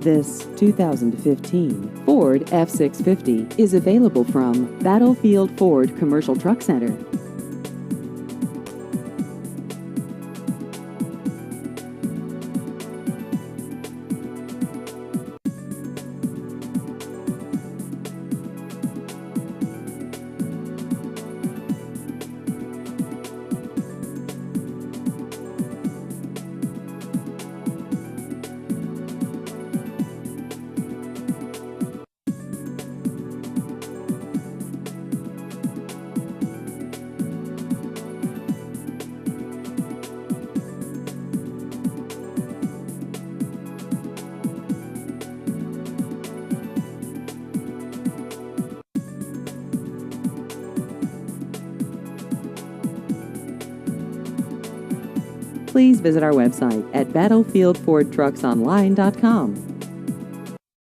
This 2015 Ford F650 is available from Battlefield Ford Commercial Truck Center. Please visit our website at battlefieldfordtrucksonline.com.